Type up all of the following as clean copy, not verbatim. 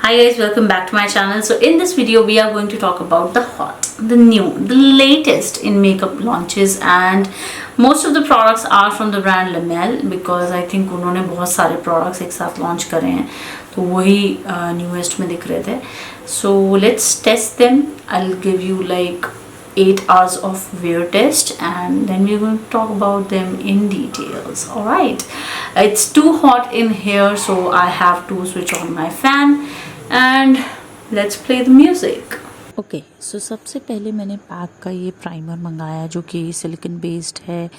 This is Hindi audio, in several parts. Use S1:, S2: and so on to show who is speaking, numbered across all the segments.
S1: Hi guys, welcome back to my channel. So in this video we are going to talk about the hot, the new, the latest in makeup launches, and most of the products are from the brand Lamel because I think उन्होंने बहुत सारे products एक साथ launch करे हैं, तो वही newest में दिख रहे थे. So let's test them. I'll give you like 8 hours of wear test and then we're going to talk about them in details. Alright, it's too hot in here, so I have to switch on my fan and let's play the music.
S2: Okay so सबसे पहले मैंने पैक का ये प्राइमर मंगाया जो कि सिलिकॉन बेस्ड है.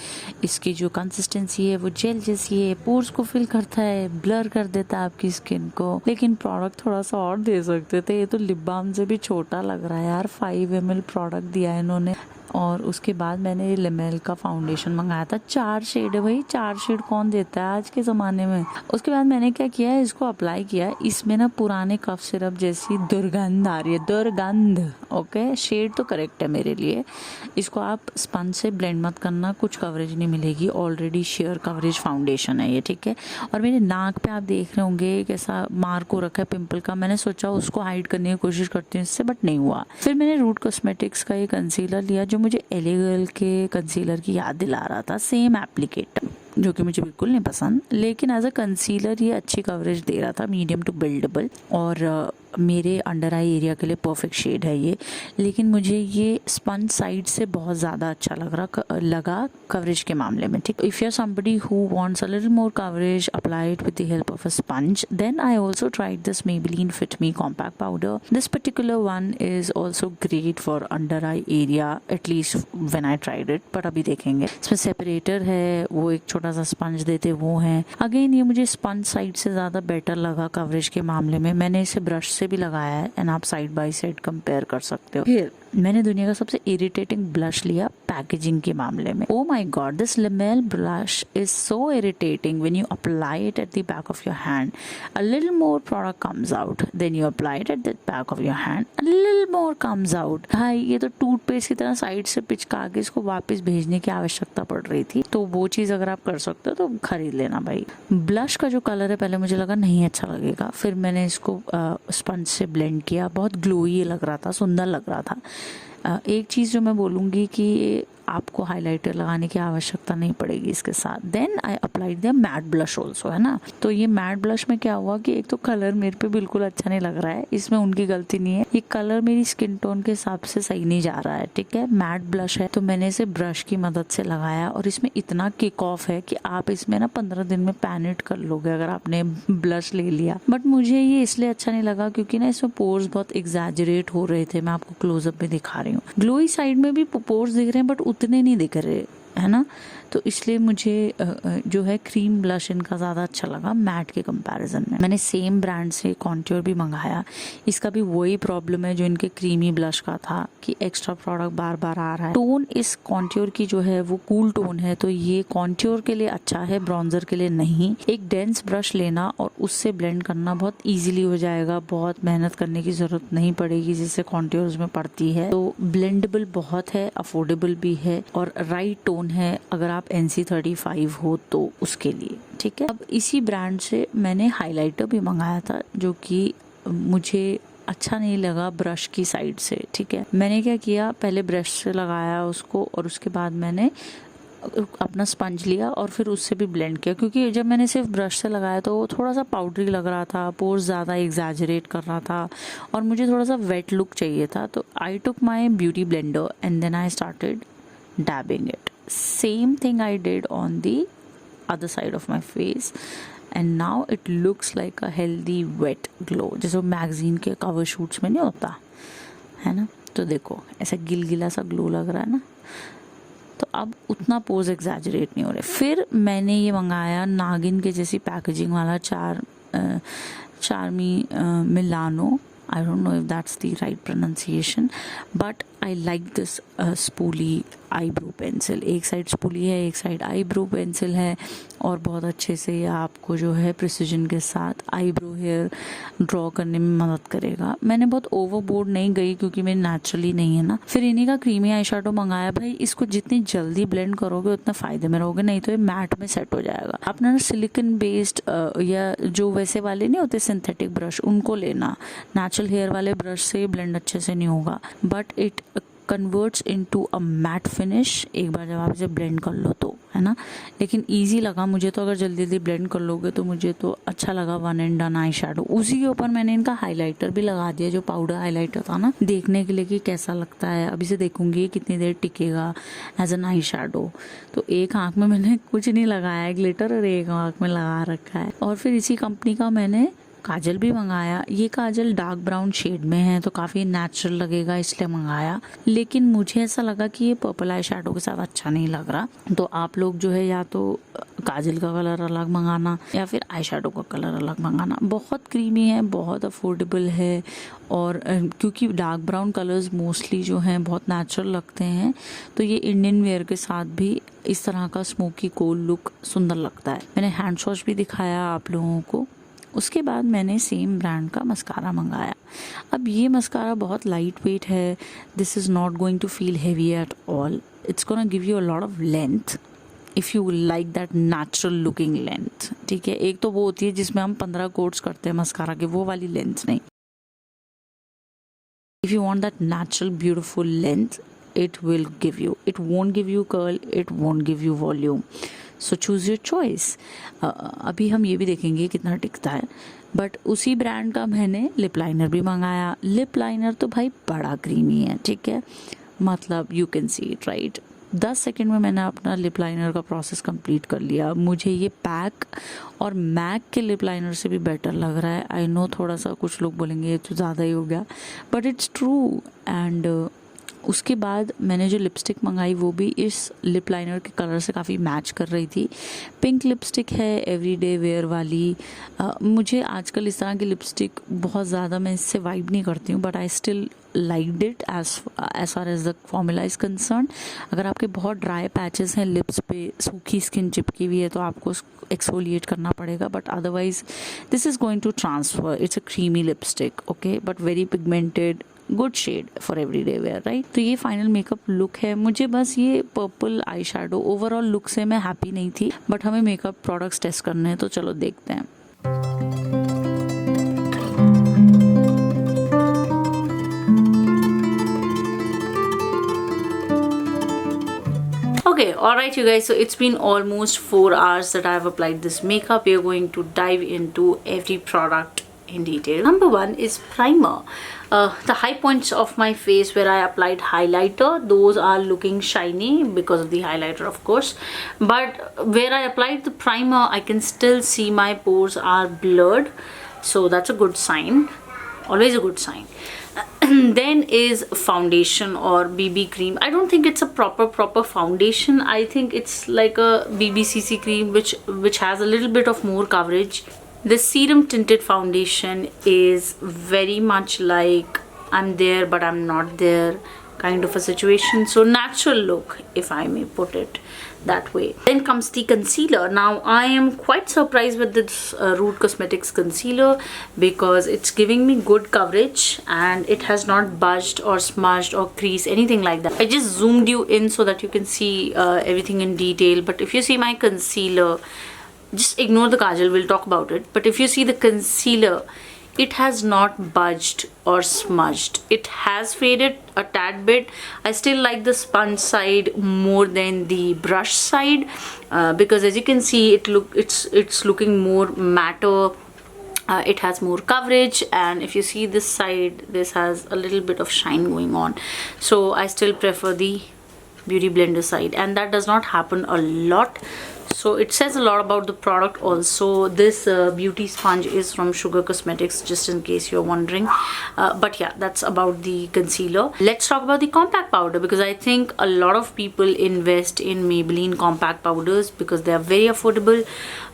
S2: इसकी जो कंसिस्टेंसी है वो जेल जैसी है, पोर्स को फिल करता है, ब्लर कर देता है आपकी स्किन को. लेकिन प्रोडक्ट थोड़ा सा और दे सकते थे. ये तो लिप बाम से भी छोटा लग रहा है यार. 5 ml प्रोडक्ट दिया है इन्होंने. और उसके बाद मैंने लेमेल का फाउंडेशन मंगाया था. 4 शेड है भाई, 4 शेड कौन देता है आज के ज़माने में. उसके बाद मैंने क्या किया है, इसको अप्लाई किया. इसमें ना पुराने कफ सिरप जैसी दुर्गंध आ रही है, दुर्गंध. ओके, शेड तो करेक्ट है मेरे लिए. इसको आप स्पंज से ब्लेंड मत करना, कुछ कवरेज नहीं मिलेगी. ऑलरेडी शेयर कवरेज फाउंडेशन है ये, ठीक है. और मेरे नाक पे आप देख रहे होंगे कैसा मार्क हो रखा है पिंपल का. मैंने सोचा उसको हाइड करने की कोशिश करती हूँ इससे, बट नहीं हुआ. फिर मैंने रूट कॉस्मेटिक्स का ये कंसीलर लिया जो मुझे एले गर्ल के कंसीलर की याद दिला रहा था. सेम एप्लीकेटर जो कि मुझे बिल्कुल नहीं पसंद, लेकिन एज अ कंसीलर ये अच्छी कवरेज दे रहा था, मीडियम टू बिल्डेबल. और मेरे अंडर आई एरिया के लिए परफेक्ट शेड है ये. लेकिन मुझे ये स्पंज साइड से बहुत ज़्यादा अच्छा लगा कवरेज के मामले में, ठीक. If you are somebody who wants a little more coverage apply it with the help of a sponge, then I also tried this Maybelline Fit Me compact powder. This particular one is also great for under eye area, at least when I tried it. पर अभी देखेंगे. इसमें सेपरेटर है, वो एक छोटा सा स्पंज देते वो हैं. अगेन ये मुझे स्पंज साइड से ज़्यादा बेटर लगा कवरेज के मामले में. मैंने इसे ब्रश से भी लगाया है एंड आप साइड बाय साइड कंपेयर कर सकते हो. फिर मैंने दुनिया का सबसे इरिटेटिंग ब्लश लिया पैकेजिंग के मामले में. Oh my God, this Lamel blush is so irritating when you apply it at the back of your hand. A little more product comes out, then you apply it at the back of your hand, a little more comes out. भाई ये तो टूथपेस्ट की तरह साइड से पिचका के इसको वापस भेजने की आवश्यकता पड़ रही थी. तो वो चीज़ अगर आप कर सकते हो तो खरीद लेना भाई. ब्लश का जो कलर है पहले मुझे लगा नहीं अच्छा लगेगा, फिर मैंने इसको स्पंज से ब्लेंड किया. बहुत ग्लोई लग रहा था, सुंदर लग रहा था. एक चीज़ जो मैं बोलूँगी कि आपको हाइलाइटर लगाने की आवश्यकता नहीं पड़ेगी इसके साथ. Then I applied the matte blush also, है ना. तो ये मैट ब्लश में क्या हुआ कि एक तो कलर मेरे पे बिल्कुल अच्छा नहीं लग रहा है, इसमें उनकी गलती नहीं है. ये कलर मेरी स्किन टोन के हिसाब से सही नहीं जा रहा है, ठीक है. मैट ब्लश है तो मैंने इसे ब्रश की मदद से लगाया और इसमें इतना किक ऑफ है कि आप इसमें ना 15 दिन में पैनेट कर लोगे अगर आपने ब्लश ले लिया. बट मुझे ये इसलिए अच्छा नहीं लगा क्योंकि ना इसमें पोर्स बहुत एग्जैजरेट हो रहे थे. मैं आपको क्लोजअप में दिखा रही हूँ. ग्लोई साइड में भी पोर्स दिख रहे हैं बट उतने नहीं दिख रहे, है ना. तो इसलिए मुझे जो है क्रीम ब्लश इनका ज़्यादा अच्छा लगा मैट के कंपैरिजन में. मैंने सेम ब्रांड से कॉन्ट्योर भी मंगाया. इसका भी वही प्रॉब्लम है जो इनके क्रीमी ब्लश का था कि एक्स्ट्रा प्रोडक्ट बार बार आ रहा है. टोन इस कॉन्ट्योर की जो है वो कूल टोन है, तो ये कॉन्ट्योर के लिए अच्छा है, ब्रॉन्जर के लिए नहीं. एक डेंस ब्रश लेना और उससे ब्लेंड करना बहुत ईजिली हो जाएगा. बहुत मेहनत करने की ज़रूरत नहीं पड़ेगी जिससे कॉन्ट्योर्स में पड़ती है. तो ब्लेंडेबल बहुत है, अफोर्डेबल भी है और राइट टोन है अगर आप NC35 हो तो उसके लिए, ठीक है. अब इसी ब्रांड से मैंने हाइलाइटर भी मंगाया था जो कि मुझे अच्छा नहीं लगा ब्रश की साइड से, ठीक है. मैंने क्या किया, पहले ब्रश से लगाया उसको और उसके बाद मैंने अपना स्पंज लिया और फिर उससे भी ब्लेंड किया. क्योंकि जब मैंने सिर्फ ब्रश से लगाया तो वो थोड़ा सा पाउडरी लग रहा था, पोर्स ज़्यादा एग्जैजरेट कर रहा था और मुझे थोड़ा सा वेट लुक चाहिए था. तो I took my beauty blender and then I started dabbing it. Same thing I did on the other side of my face and now it looks like a healthy wet glow जैसे मैगजीन के कवर शूट्स में नहीं होता है ना. तो देखो ऐसा गिलगिला सा ग्लो लग रहा है ना. तो अब उतना पोज एग्जैजरेट नहीं हो रहे. फिर मैंने ये मंगाया नागिन के जैसी पैकेजिंग वाला चार्मी मिलानो. I don't know if that's the right pronunciation, but I like this spoolie eyebrow pencil, एक साइड स्पूली है एक साइड आईब्रो पेंसिल है, और बहुत अच्छे से ये आपको जो है प्रिसीजन के साथ आईब्रो हेयर ड्रॉ करने में मदद करेगा। मैंने बहुत ओवरबोर्ड नहीं गई क्योंकि मेरी नेचुरली नहीं है ना। फिर इन्हीं का क्रीमी आई शेडो मंगाया। भाई इसको जितनी जल्दी ब्लेंड करोगे उतना फायदे में रहोगे, नहीं तो ये मैट में सेट हो जाएगा। अपना सिलिकॉन बेस्ड या जो वैसे वाले नहीं होते सिंथेटिक ब्रश, उनको लेना। नेचुरल हेयर वाले ब्रश से ब्लेंड अच्छे से नहीं होगा, but it converts into a matte finish एक बार जब आप इसे ब्लेंड कर लो तो, है ना। लेकिन इजी लगा मुझे तो, अगर जल्दी जल्दी ब्लेंड कर लोगे तो मुझे तो अच्छा लगा। One and done eye shadow. उसी के ऊपर मैंने इनका हाइलाइटर भी लगा दिया, जो पाउडर हाइलाइटर था ना, देखने के लिए कि कैसा लगता है। अभी से देखूंगी कितनी देर टिकेगा एज एन आई शेडो। तो एक आँख में मैंने कुछ नहीं लगाया है ग्लिटर, और एक आँख में लगा रखा है। और फिर इसी कंपनी का मैंने काजल भी मंगाया। ये काजल डार्क ब्राउन शेड में है तो काफ़ी नेचुरल लगेगा, इसलिए मंगाया। लेकिन मुझे ऐसा लगा कि ये पर्पल आई शेडो के साथ अच्छा नहीं लग रहा। तो आप लोग जो है या तो काजल का कलर अलग मंगाना या फिर आई शेडो का कलर अलग मंगाना। बहुत क्रीमी है, बहुत अफोर्डेबल है, और क्योंकि डार्क ब्राउन कलर्स मोस्टली जो हैं बहुत नेचुरल लगते हैं, तो ये इंडियन वेयर के साथ भी इस तरह का स्मोकी कोल लुक सुंदर लगता है। मैंने हैंड वॉश भी दिखाया आप लोगों को। उसके बाद मैंने सेम ब्रांड का मस्कारा मंगाया। अब ये मस्कारा बहुत लाइट वेट है। This is not going to feel heavy at all. It's gonna give you a lot of length if you like that natural looking length. ठीक है, एक तो वो होती है जिसमें हम 15 कोट्स करते हैं मस्कारा के, वो वाली लेंथ नहीं। If you want that natural beautiful length, it will give you, it won't give you curl, it won't give you volume, so choose your choice. अभी हम ये भी देखेंगे कितना टिकता है। बट उसी ब्रांड का मैंने लिप लाइनर भी मंगाया। लिप लाइनर तो भाई बड़ा क्रीमी है, ठीक है, मतलब you can see it right. 10 second में मैंने अपना लिप लाइनर का प्रोसेस कंप्लीट कर लिया। मुझे ये पैक और मैक के लिप लाइनर से भी बेटर लग रहा है। आई नो थोड़ा सा कुछ लोग बोलेंगे ये तो ज़्यादा ही हो गया, बट इट्स ट्रू। एंड उसके बाद मैंने जो लिपस्टिक मंगाई वो भी इस लिप लाइनर के कलर से काफ़ी मैच कर रही थी। पिंक लिपस्टिक है, एवरीडे वेयर वाली। मुझे आजकल इस तरह की लिपस्टिक बहुत ज़्यादा, मैं इससे वाइब नहीं करती हूँ, but I still liked it as far as the formula is concern. अगर आपके बहुत ड्राई पैचेस हैं लिप्स पे, सूखी स्किन चिपकी हुई है, तो आपको एक्सफोलिएट करना पड़ेगा, but otherwise this is going to transfer. It's a creamy lipstick, okay, but very pigmented, good shade for everyday wear right. तो ये फाइनल मेकअप लुक है। मुझे बस ये purple eye shadow overall look से मैं हैप्पी नहीं थी, बट हमें मेकअप प्रोडक्ट्स टेस्ट करने हैं तो चलो देखते हैं।
S1: Okay, alright you guys, so it's been almost 4 hours that I have applied this makeup. We are going to dive into every product in detail. Number 1 is primer. The high points of my face where I applied highlighter, those are looking shiny because of the highlighter of course, but where I applied the primer I can still see my pores are blurred, so that's a good sign, always a good sign. Then is foundation or BB cream. I don't think it's a proper foundation. I think it's like a BBCC cream which has a little bit of more coverage. This serum tinted foundation is very much like I'm there but I'm not there kind of a situation, so natural look if I may put it that way. Then comes the concealer. Now I am quite surprised with this Root Cosmetics concealer because it's giving me good coverage and it has not budged or smudged or creased, anything like that. I just zoomed you in so that you can see everything in detail, but if you see my concealer, just ignore the kajal, we'll talk about it, but if you see the concealer, it has not budged or smudged. It has faded a tad bit. I still like the sponge side more than the brush side because as you can see it's looking more matte. It has more coverage, and if you see this side, this has a little bit of shine going on, so I still prefer the Beauty Blender side, and that does not happen a lot. So it says a lot about the product also. This beauty sponge is from Sugar Cosmetics, just in case you're wondering, but yeah, that's about the concealer. Let's talk about the compact powder because I think a lot of people invest in Maybelline compact powders because they are very affordable.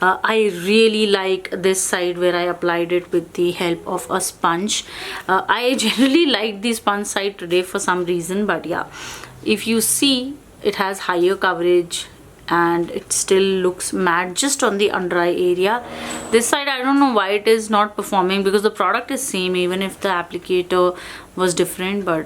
S1: I really like this side where I applied it with the help of a sponge. I generally like the sponge side today for some reason, but yeah, if you see it has higher coverage and it still looks matte just on the under eye area. This side I don't know why it is not performing, because the product is same even if the applicator was different, but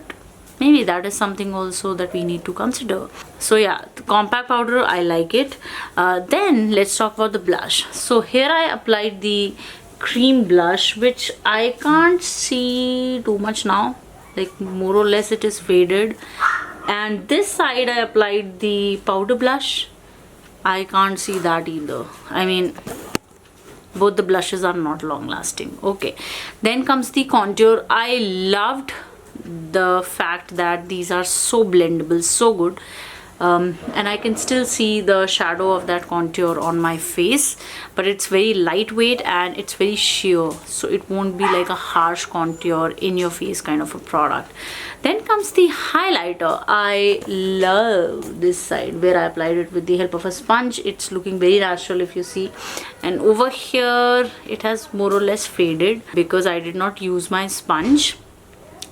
S1: maybe that is something also that we need to consider. So yeah, the compact powder, I like it. Then let's talk about the blush. So here I applied the cream blush, which I can't see too much now, like more or less it is faded. And this side I applied the powder blush. I can't see that either. I mean, both the blushes are not long lasting. Okay, then comes the contour. I loved the fact that these are so blendable, so good. And I can still see the shadow of that contour on my face, but it's very lightweight and it's very sheer, so it won't be like a harsh contour in your face kind of a product. Then comes the highlighter. I love this side where I applied it with the help of a sponge. It's looking very natural if you see, and over here it has more or less faded because I did not use my sponge.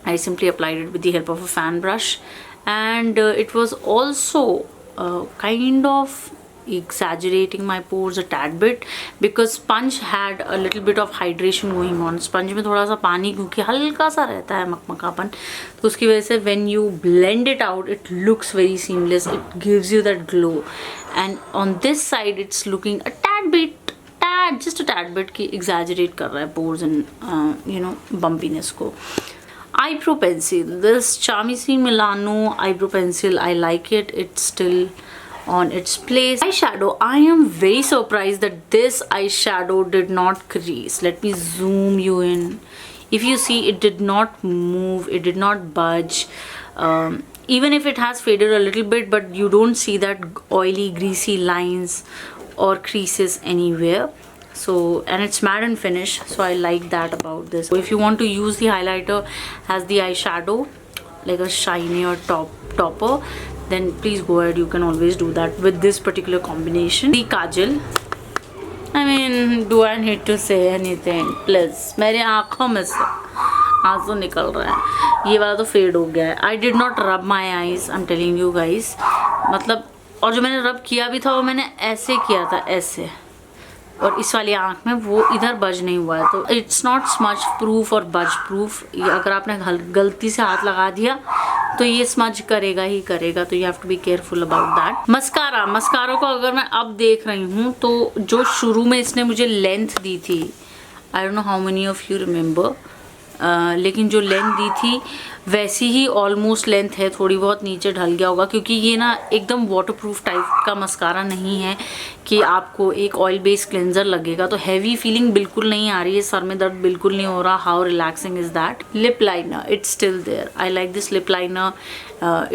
S1: I simply applied it with the help of a fan brush, and it was also kind of exaggerating my pores a tad bit because sponge had a little bit of hydration going on. Sponge में थोड़ा सा पानी क्योंकि हल्का सा रहता है मकमकापन, तो उसकी वजह से when you blend it out it looks very seamless, it gives you that glow. And on this side it's looking a tad bit, just a tad bit कि exaggerate कर रहा है pores and bumpiness को. Eyebrow pencil, this Charmy C Milano eyebrow pencil, I like it. It's still on its place. Eyeshadow, I am very surprised that this eyeshadow did not crease. Let me zoom you in. If you see, it did not move, it did not budge. Even if it has faded a little bit, but you don't see that oily greasy lines or creases anywhere. So, and it's matte and finish, so I like that about this. So if you want to use the highlighter as the eyeshadow, like a shinier topper, then please go ahead, you can always do that with this particular combination. The kajal, I mean, do I need to say anything? Please, मेरे आँखों में से आंसू निकल रहा है, ये वाला तो फेड हो गया है. I did not rub my eyes, I'm telling you guys. मतलब, और जो मैंने रब किया भी था वो मैंने ऐसे किया था, ऐसे, और इस वाली आँख में वो इधर बज नहीं हुआ है. तो इट्स नॉट स्मज प्रूफ और बज प्रूफ. अगर आपने गलती से हाथ लगा दिया तो ये स्मज करेगा ही करेगा, तो you have to be careful about that. Mascara को अगर मैं अब देख रही हूँ तो जो शुरू में इसने मुझे लेंथ दी थी, I don't know how many of you remember, लेकिन जो लेंथ दी थी वैसी ही ऑलमोस्ट लेंथ है, थोड़ी बहुत नीचे ढल गया होगा क्योंकि ये ना एकदम वाटरप्रूफ टाइप का मस्कारा नहीं है कि आपको एक ऑयल बेस्ड क्लेंजर लगेगा. तो हैवी फीलिंग बिल्कुल नहीं आ रही है, सर में दर्द बिल्कुल नहीं हो रहा. How relaxing is that. Lip liner, it's still there. I like this lip liner.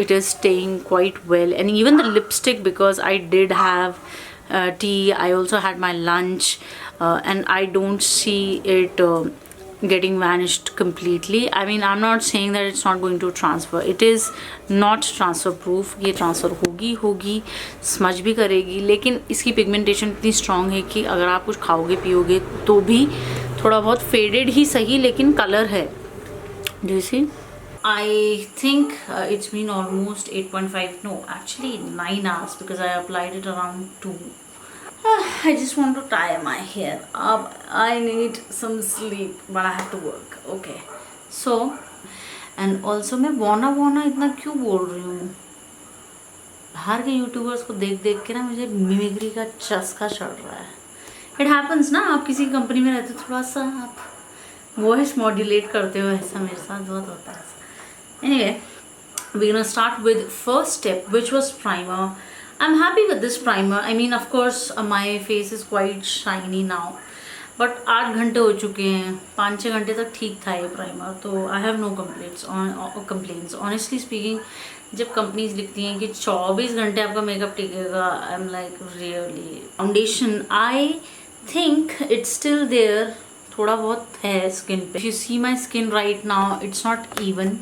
S1: It is staying quite well, and even the lipstick, because I did have tea, I also had my lunch, and I don't see it getting vanished completely. I mean, I'm not saying that it's not going to transfer. It is not transfer proof. ये transfer होगी smudge भी करेगी, लेकिन इसकी pigmentation इतनी strong है कि अगर आप कुछ खाओगे पियोगे तो भी थोड़ा बहुत faded ही सही, लेकिन color है. Do you see? I think it's been almost 8.5, no, actually 9 hours, because I applied it around 2. I just want to tie my hair up. I need some sleep, but I have to work. Okay. So, and also मैं वाना इतना क्यों बोल रही हूँ? बाहर के यूट्यूबर्स को देख के ना मुझे मिमिक्री का चस्का चढ़ रहा है. It happens ना, आप किसी कंपनी में रहते थोड़ा सा आप वॉइस मॉड्यूलेट करते हो, ऐसा मेरे साथ बहुत होता है. Anyway, we're gonna start with first step, which was primer. I'm happy with this primer. I mean, of course, my face is quite shiny now. But 8 घंटे हो चुके हैं, 5-6 घंटे तक ठीक था ये प्राइमर, तो I have no complaints. Honestly speaking, जब कंपनीज लिखती हैं कि 24 घंटे आपका मेकअप टिकेगा, I'm like really. Foundation, I think it's still there. थोड़ा बहुत है स्किन पे. If you see my skin right now, it's not even,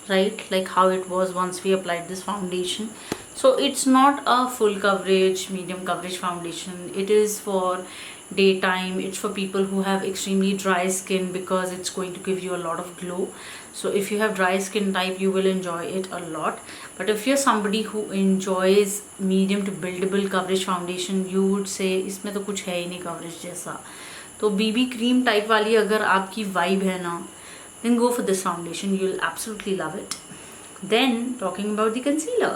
S1: right? Like how it was once we applied this foundation. So it's not a full coverage, medium coverage foundation. It is for daytime. It's for people who have extremely dry skin because it's going to give you a lot of glow. So if you have dry skin type, you will enjoy it a lot. But if you're somebody who enjoys medium to buildable coverage foundation, you would say इसमें तो कुछ है ही नहीं coverage जैसा. तो BB cream type वाली अगर आपकी vibe है ना, then go for this foundation. You'll absolutely love it. Then talking about the concealer.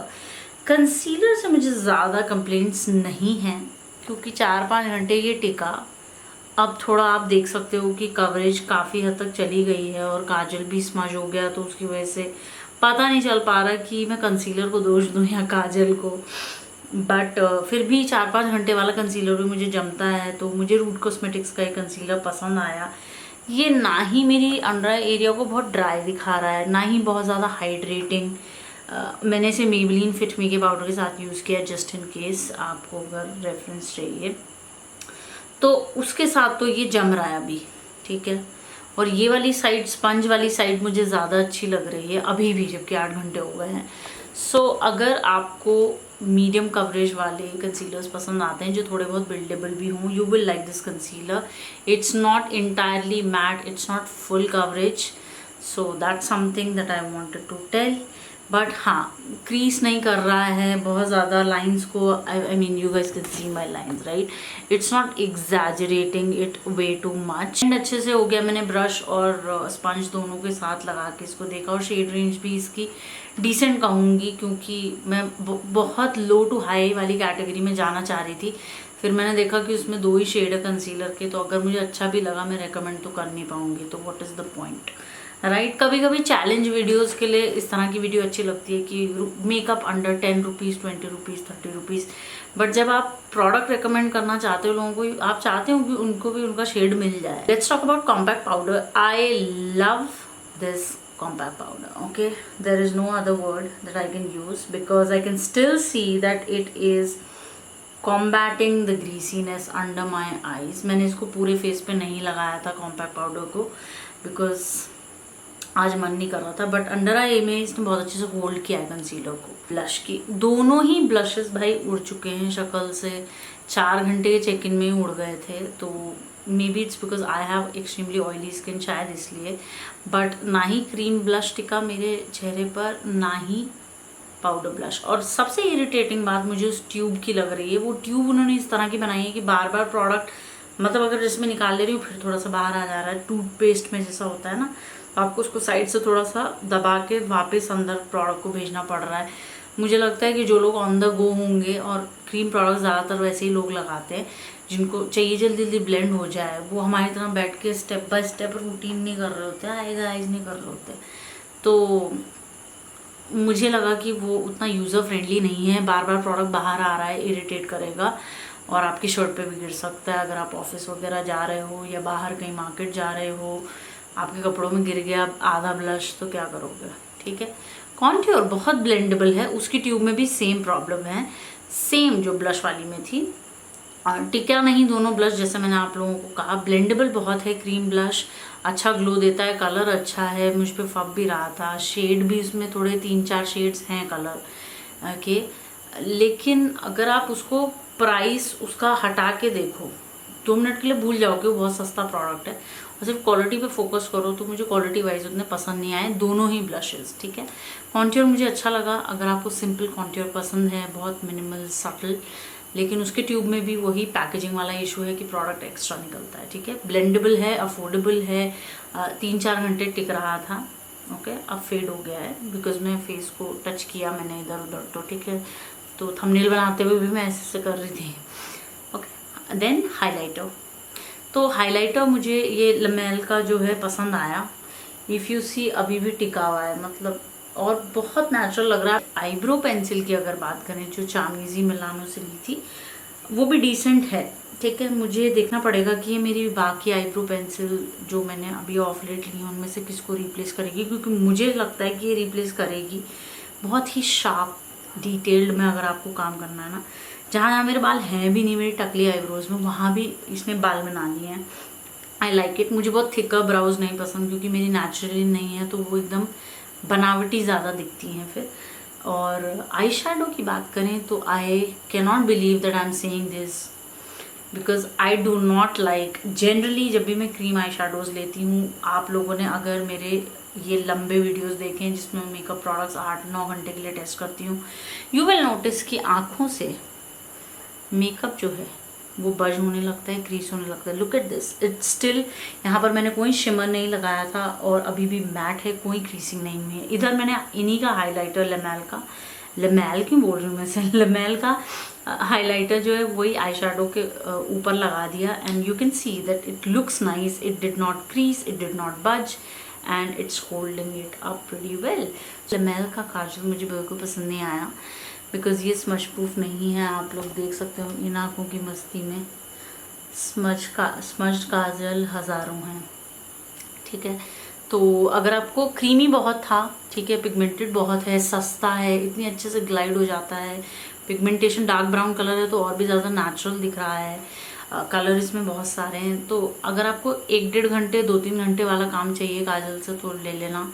S1: Concealer से मुझे ज़्यादा कंप्लेंट्स नहीं हैं क्योंकि 4-5 घंटे ये टिका. अब थोड़ा आप देख सकते हो कि कवरेज काफ़ी हद तक चली गई है और काजल भी स्मज हो गया, तो उसकी वजह से पता नहीं चल पा रहा कि मैं कंसीलर को दोष दूँ या काजल को. बट फिर भी 4-5 घंटे वाला कंसीलर भी मुझे जमता है. तो मुझे रूट कॉस्मेटिक्स का एक कंसीलर पसंद आया. ये ना ही मेरी अंडर आई एरिया को बहुत ड्राई दिखा रहा है, ना ही बहुत ज़्यादा हाइड्रेटिंग. मैंने इसे मेबलिन फिट मी के पाउडर के साथ यूज़ किया जस्ट इन केस आपको अगर रेफरेंस चाहिए. तो उसके साथ तो ये जम रहा है अभी, ठीक है. और ये वाली साइड, स्पंज वाली साइड मुझे ज़्यादा अच्छी लग रही है अभी भी, जबकि 8 घंटे हो गए हैं. सो अगर आपको मीडियम कवरेज वाले कंसीलर्स पसंद आते हैं जो थोड़े बहुत बिल्डेबल भी हों, you will like this concealer. It's not entirely matte, it's not full coverage, so that's something that I wanted to tell. But हाँ, क्रीज नहीं कर रहा है बहुत ज़्यादा लाइंस को. I mean you guys can see my lines right. It's not exaggerating it way too much. And अच्छे से हो गया. मैंने ब्रश और स्पंज दोनों के साथ लगा के इसको देखा और शेड रेंज भी इसकी डिसेंट कहूँगी क्योंकि मैं बहुत लो टू हाई वाली कैटेगरी में जाना चाह रही थी. फिर मैंने देखा कि उसमें 2 ही शेड है कंसीलर के, तो अगर मुझे अच्छा भी लगा मैं रेकमेंड तो कर नहीं पाऊँगी. तो what is the point, right. कभी कभी चैलेंज वीडियोस के लिए इस तरह की वीडियो अच्छी लगती है कि makeup under 10 rupees, 20 rupees, 30 rupees. But जब आप प्रोडक्ट रिकमेंड करना चाहते हो लोगों को, आप चाहते हो कि उनको भी उनका शेड मिल जाए. Let's talk about compact powder. I love this compact powder. Okay, there is no other word that I can use because I can still see that it is combating the greasiness under my eyes. मैंने इसको पूरे फेस पे नहीं लगाया था कॉम्पैक्ट पाउडर को बिकॉज आज मन नहीं कर रहा था. बट अंडर आई में इसने बहुत अच्छे से होल्ड किया है कंसीलर को. ब्लश की दोनों ही ब्लशेस भाई उड़ चुके हैं शक्ल से. 4 घंटे के चेक इन में ही उड़ गए थे. तो may be it's because I have extremely oily skin, शायद इसलिए. बट ना ही क्रीम ब्लश टिका मेरे चेहरे पर, ना ही पाउडर ब्लश. और सबसे इरिटेटिंग बात मुझे उस ट्यूब की लग रही है. वो ट्यूब उन्होंने इस तरह की बनाई है कि बार बार प्रोडक्ट, मतलब अगर जिसमें निकाल ले रही हूँ फिर थोड़ा सा बाहर आ जा रहा है. टूथपेस्ट में जैसा होता है ना, तो आपको उसको साइड से थोड़ा सा दबा के वापस अंदर प्रोडक्ट को भेजना पड़ रहा है. मुझे लगता है कि जो लोग ऑन द गो होंगे, और क्रीम प्रोडक्ट ज़्यादातर वैसे ही लोग लगाते हैं जिनको चाहिए जल्दी जल्दी ब्लेंड हो जाए, वो हमारी तरह बैठ के स्टेप बाय स्टेप रूटीन नहीं कर रहे होते, आइज नहीं कर रहे होते. तो मुझे लगा कि वो उतना यूज़र फ्रेंडली नहीं है. बार बार प्रोडक्ट बाहर आ रहा है, इरिटेट करेगा और आपकी शर्ट पे भी गिर सकता है. अगर आप ऑफिस वगैरह जा रहे हो या बाहर कहीं मार्केट जा रहे हो, आपके कपड़ों में गिर गया आधा ब्लश, तो क्या करोगे, ठीक है. कॉन्ट्योर बहुत ब्लेंडेबल है, उसकी ट्यूब में भी सेम प्रॉब्लम है, सेम जो ब्लश वाली में थी. टिका नहीं दोनों ब्लश, जैसे मैंने आप लोगों को कहा. ब्लेंडेबल बहुत है क्रीम ब्लश, अच्छा ग्लो देता है, कलर अच्छा है, मुझ पे फब भी रहा था. शेड भी उसमें थोड़े 3-4 शेड्स हैं कलर के. लेकिन अगर आप उसको प्राइस उसका हटा के देखो, 2 मिनट के लिए भूल जाओगे वो बहुत सस्ता प्रोडक्ट है. और सिर्फ क्वालिटी पे फोकस करो तो मुझे क्वालिटी वाइज उतने पसंद नहीं आए दोनों ही ब्लशेस, ठीक है. कॉन्ट्योर मुझे अच्छा लगा. अगर आपको सिंपल कॉन्ट्योर पसंद है, बहुत मिनिमल सटल, लेकिन उसके ट्यूब में भी वही पैकेजिंग वाला इशू है कि प्रोडक्ट एक्स्ट्रा निकलता है, ठीक है. ब्लेंडेबल है, अफोर्डेबल है, 3-4 घंटे टिक रहा था. ओके, अब फेड हो गया है बिकॉज मैं फेस को टच किया मैंने इधर उधर, तो ठीक है. तो थंबनेल बनाते हुए भी मैं ऐसे कर रही थी. Okay, then highlighter. तो हाइलाइटर मुझे ये लमेल का जो है पसंद आया. इफ़ यू सी अभी भी टिका हुआ है, मतलब और बहुत नेचुरल लग रहा है. आईब्रो पेंसिल की अगर बात करें जो चामीज़ी मिलानो से ली थी, वो भी डिसेंट है, ठीक है. मुझे देखना पड़ेगा कि ये मेरी बाकी आईब्रो पेंसिल जो मैंने अभी ऑफ लेट ली उनमें से किसको रिप्लेस करेगी, क्योंकि मुझे लगता है कि ये रिप्लेस करेगी. बहुत ही शार्प डिटेल्ड में अगर आपको काम करना है ना, जहाँ जहाँ मेरे बाल हैं भी नहीं मेरी टकली आईब्रोज में, वहाँ भी इसने बाल बना लिए हैं. I like it. मुझे बहुत थिकर ब्राउज नहीं पसंद क्योंकि मेरी नेचुरली नहीं है, तो वो एकदम बनावटी ज़्यादा दिखती हैं फिर. और आई शेडो की बात करें तो I can not believe that I am saying this. Because I do not like, generally जब भी मैं क्रीम आई शेडोज लेती हूँ, आप लोगों ने अगर मेरे ये लंबे वीडियोस देखे हैं जिसमें मेकअप प्रोडक्ट्स 8-9 घंटे के लिए टेस्ट करती हूँ, यू विल नोटिस कि आँखों से मेकअप जो है वो बज होने लगता है, क्रीज होने लगता है। Look at this, it's still, यहाँ पर मैंने कोई शिमर नहीं लगाया था और अभी भी मैट है, कोई क्रीसिंग नहीं हुई है। इधर मैंने इन्हीं का हाइलाइटर लमेल क्यों बोल रही हूँ मैं, लमेल का हाइलाइटर जो है वही आई शेडो के ऊपर लगा दिया, and you can see that it looks nice, it did not crease, it did not budge, and it's holding it up pretty well. Lamel का काजल मुझे बिल्कुल पसंद नहीं आया, बिकॉज ये स्मज प्रूफ नहीं है। आप लोग देख सकते हो इन आँखों की मस्ती में स्मज काजल हज़ारों हैं, ठीक है। तो अगर आपको क्रीमी बहुत था, ठीक है, पिगमेंटेड बहुत है, सस्ता है, इतनी अच्छे से ग्लाइड हो जाता है, पिगमेंटेशन डार्क ब्राउन कलर है तो और भी ज़्यादा नेचुरल दिख रहा है, कलर इसमें बहुत सारे हैं, तो अगर आपको 1-1.5 घंटे 2-3 घंटे वाला काम चाहिए काजल से तो ले लेना।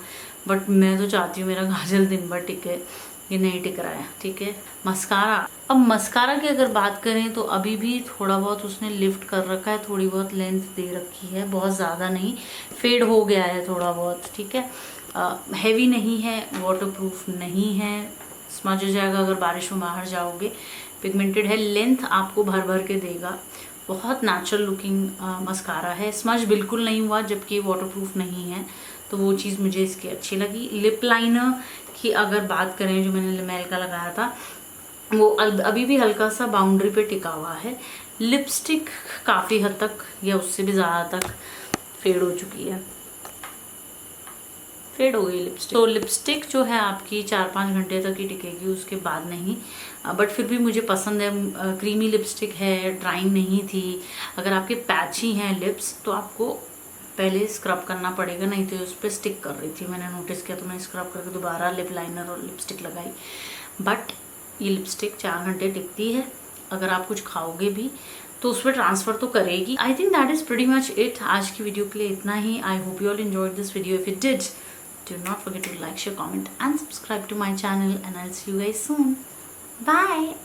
S1: बट मैं तो चाहती हूँ मेरा काजल दिन भर टिके, ये नहीं टिक रहा है, ठीक है। मस्कारा, अब मस्कारा की अगर बात करें तो अभी भी थोड़ा बहुत उसने लिफ्ट कर रखा है, थोड़ी बहुत लेंथ दे रखी है, बहुत ज़्यादा नहीं, फेड हो गया है थोड़ा बहुत, ठीक है। हैवी नहीं है, वाटरप्रूफ नहीं है, स्मज हो जाएगा अगर बारिश में बाहर जाओगे, पिगमेंटेड है, लेंथ आपको भर भर के देगा, बहुत नेचुरल लुकिंग मस्कारा है, स्मज बिल्कुल नहीं हुआ, जबकि वाटरप्रूफ नहीं है, तो वो चीज़ मुझे इसकी अच्छी लगी। लिप लाइनर की अगर बात करें, जो मैंने लमेल का लगाया था वो अभी भी हल्का सा बाउंड्री पे टिका हुआ है। लिपस्टिक काफ़ी हद तक या उससे भी ज़्यादा तक फेड हो चुकी है, फेड हो गई लिपस्टिक। तो लिपस्टिक जो है आपकी 4-5 घंटे तक ही टिकेगी, उसके बाद नहीं। बट फिर भी मुझे पसंद है, क्रीमी लिपस्टिक है, ड्राइंग नहीं थी। अगर आपके पैची हैं लिप्स तो आपको पहले स्क्रब करना पड़ेगा, नहीं तो उस पर स्टिक कर रही थी, मैंने नोटिस किया, तो मैं स्क्रब करके दोबारा लिप लाइनर और लिपस्टिक लगाई। बट ये लिपस्टिक 4 घंटे टिकती है, अगर आप कुछ खाओगे भी तो उस पर ट्रांसफर तो करेगी। I think that is pretty much it. आज की वीडियो के लिए इतना ही। I hope you all enjoyed this video. If you did, do not forget to like, share, comment and subscribe to my channel, and I'll see you guys soon. Bye.